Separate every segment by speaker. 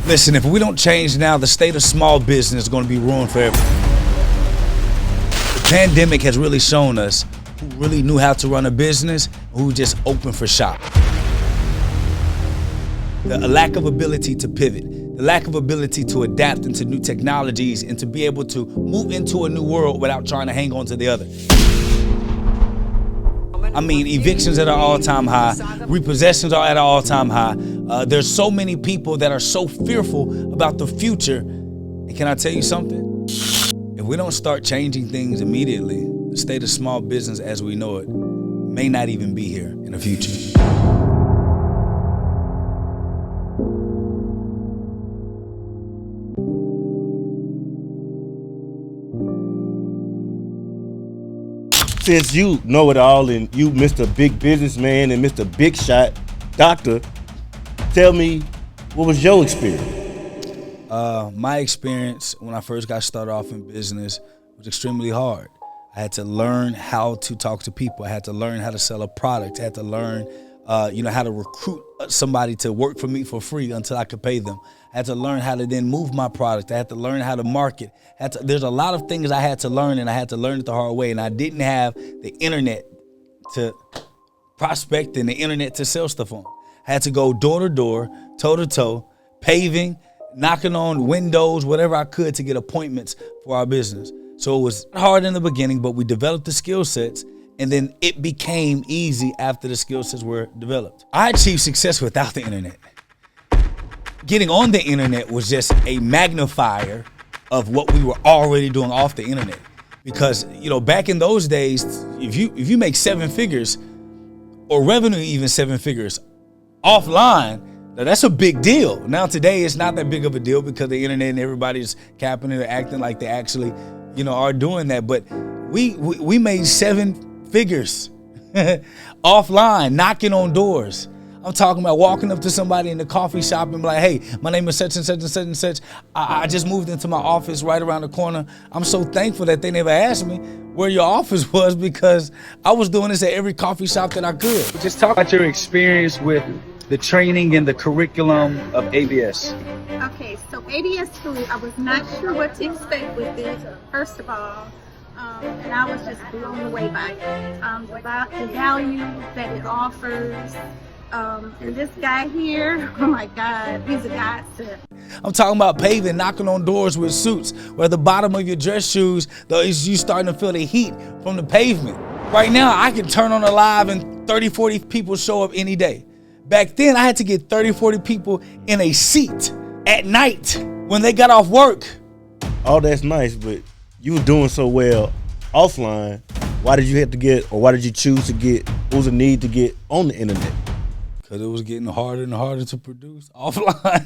Speaker 1: Listen, if we don't change now, the state of small business is going to be ruined forever. The pandemic has really shown us who really knew how to run a business, who just opened for shop. The lack of ability to pivot, the lack of ability to adapt into new technologies and to be able to move into a new world without trying to hang on to the other. I mean, evictions at an all-time high, repossessions are at an all-time high. There's so many people that are so fearful about the future. And can I tell you something? If we don't start changing things immediately, the state of small business as we know it may not even be here in the future.
Speaker 2: Since you know it all and you Mr. Big Businessman and Mr. Big Shot Doctor, tell me, what was your experience?
Speaker 1: My experience when I first got started off in business was extremely hard. I had to learn how to talk to people. I had to learn how to sell a product. I had to learn how to recruit somebody to work for me for free until I could pay them. I had to learn how to then move my product. I had to learn how to market. There's a lot of things I had to learn, and I had to learn it the hard way. And I didn't have the internet to prospect and the internet to sell stuff on. I had to go door to door, toe to toe, paving, knocking on windows, whatever I could to get appointments for our business. So it was hard in the beginning, but we developed the skill sets, and then it became easy after the skill sets were developed. I achieved success without the internet. Getting on the internet was just a magnifier of what we were already doing off the internet. Because, back in those days, if you make 7 figures or revenue even 7 figures offline, now that's a big deal. Now today it's not that big of a deal because the internet and everybody's capping it or acting like they actually, are doing that. But we made 7 figures offline, knocking on doors. I'm talking about walking up to somebody in the coffee shop and be like, hey, my name is such and such and such and such. I just moved into my office right around the corner. I'm so thankful that they never asked me where your office was because I was doing this at every coffee shop that I could.
Speaker 3: Just talk about your experience with the training and the curriculum of ABS.
Speaker 4: Okay, so ABS School, I was not sure what to expect with it, first of all. And I was just blown away by it. The value that it offers. And this guy here, oh my God, he's a godsend.
Speaker 1: I'm talking about paving, knocking on doors with suits, where the bottom of your dress shoes, you starting to feel the heat from the pavement. Right now, I can turn on a live and 30, 40 people show up any day. Back then, I had to get 30, 40 people in a seat at night when they got off work.
Speaker 2: All that's nice, but you were doing so well offline. Why did you choose to get, what was the need to get on the internet?
Speaker 1: Because it was getting harder and harder to produce offline.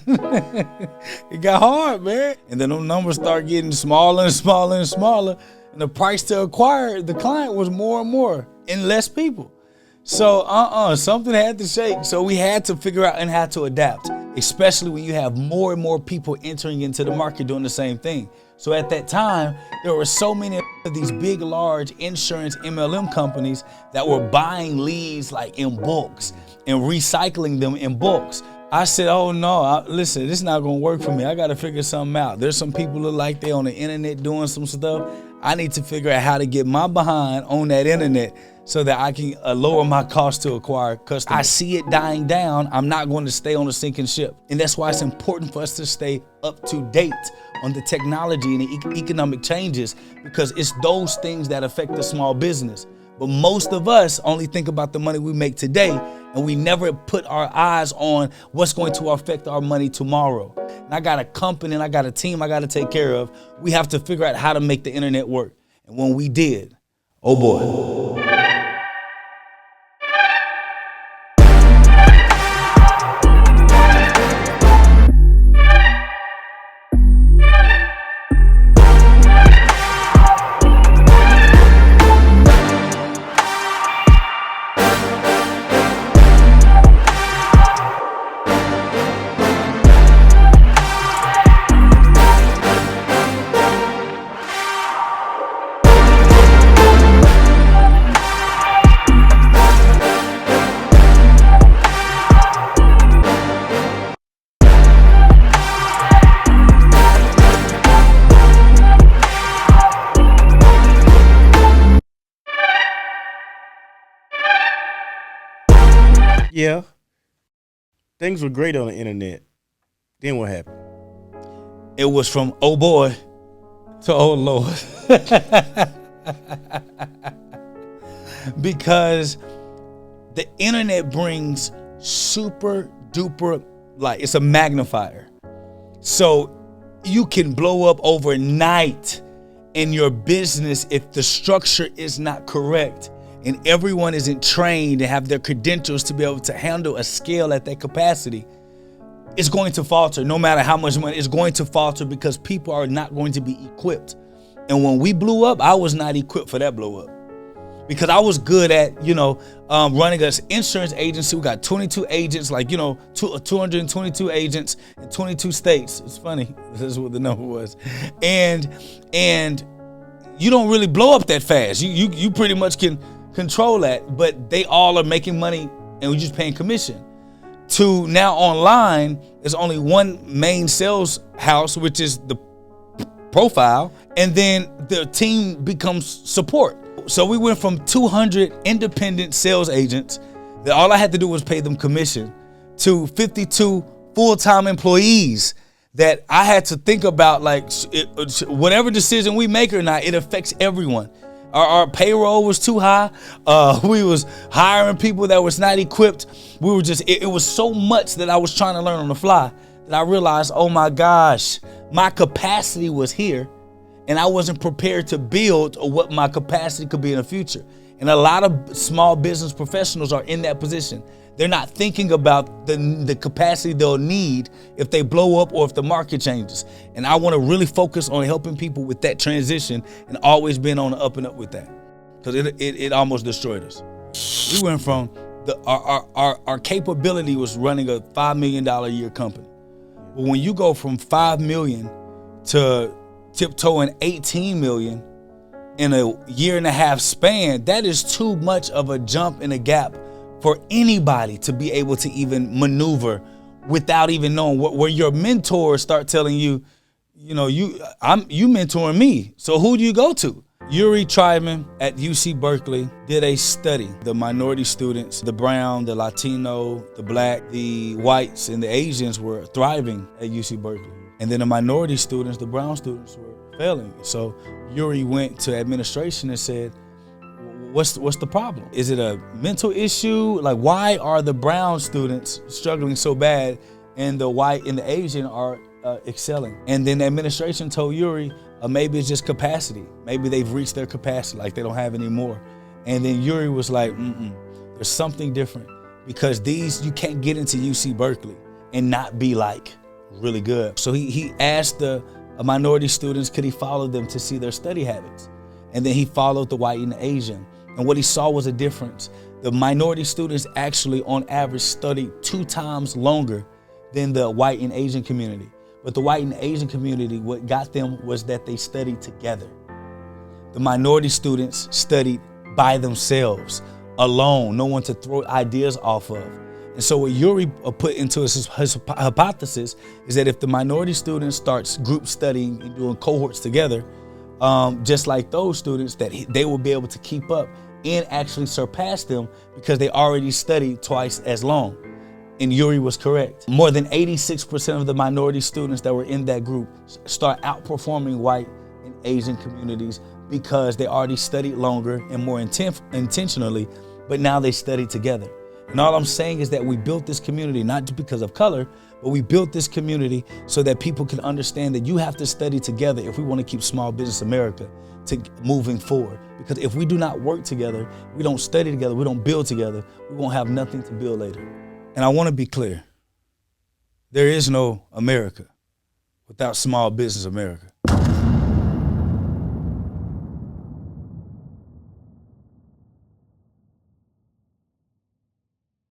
Speaker 1: It got hard, man. And then those numbers start getting smaller and smaller and smaller. And the price to acquire the client was more and more and less people. So something had to shake. So we had to figure out and had to adapt, especially when you have more and more people entering into the market doing the same thing. So at that time, there were so many of these big, large insurance MLM companies that were buying leads like in bulks and recycling them in bulks. I said, oh no, listen, this is not gonna work for me. I gotta figure something out. There's some people that like they on the internet doing some stuff. I need to figure out how to get my behind on that internet so that I can lower my cost to acquire customers. I see it dying down. I'm not going to stay on a sinking ship. And that's why it's important for us to stay up to date on the technology and the economic changes, because it's those things that affect the small business. But most of us only think about the money we make today, and we never put our eyes on what's going to affect our money tomorrow. And I got a company and I got a team I got to take care of. We have to figure out how to make the internet work. And when we did, oh boy.
Speaker 2: Yeah. Things were great on the internet. Then what happened?
Speaker 1: It was from oh boy to oh Lord. Because the internet brings super duper, like, it's a magnifier. So you can blow up overnight in your business if the structure is not correct and everyone isn't trained and have their credentials to be able to handle a scale at that capacity. It's going to falter. No matter how much money, it's going to falter because people are not going to be equipped. And when we blew up, I was not equipped for that blow up. Because I was good at, running an insurance agency. We got 22 agents, 222 agents in 22 states. It's funny. This is what the number was. And you don't really blow up that fast. You pretty much can control that, but they all are making money and we're just paying commission. To now online, there's only one main sales house, which is the profile, and then the team becomes support. So we went from 200 independent sales agents that all I had to do was pay them commission to 52 full-time employees that I had to think about, whatever decision we make or not, it affects everyone. Our payroll was too high. We was hiring people that was not equipped. We were just, it was so much that I was trying to learn on the fly that I realized, oh my gosh, my capacity was here and I wasn't prepared to build what my capacity could be in the future. And a lot of small business professionals are in that position. They're not thinking about the capacity they'll need if they blow up or if the market changes. And I want to really focus on helping people with that transition and always being on the up and up with that, because it almost destroyed us. We went from our capability was running a $5 million a year company. But when you go from 5 million to tiptoeing 18 million in a year and a half span, that is too much of a jump in a gap for anybody to be able to even maneuver without even knowing where your mentors start telling you, you mentoring me. So who do you go to? Yuri Tryman at UC Berkeley did a study. The minority students, the brown, the Latino, the black, the whites, and the Asians were thriving at UC Berkeley. And then the minority students, the brown students, were failing. So Yuri went to administration and said, what's the problem? Is it a mental issue? Like, why are the brown students struggling so bad and the white and the Asian are excelling? And then the administration told Yuri, maybe it's just capacity. Maybe they've reached their capacity, like they don't have any more. And then Yuri was like, there's something different, because you can't get into UC Berkeley and not be like really good. So he asked the minority students, could he follow them to see their study habits? And then he followed the white and the Asian. And what he saw was a difference. The minority students actually, on average, studied 2 times longer than the white and Asian community. But the white and Asian community, what got them was that they studied together. The minority students studied by themselves, alone, no one to throw ideas off of. And so what Yuri put into his hypothesis is that if the minority student starts group studying and doing cohorts together, just like those students, that they will be able to keep up and actually surpass them because they already studied twice as long. And Yuri was correct. More than 86% of the minority students that were in that group start outperforming white and Asian communities because they already studied longer and more intentionally, but now they study together. And all I'm saying is that we built this community not just because of color, but we built this community so that people can understand that you have to study together if we want to keep small business America moving forward. Because if we do not work together, we don't study together, we don't build together, we won't have nothing to build later. And I want to be clear, there is no America without small business America.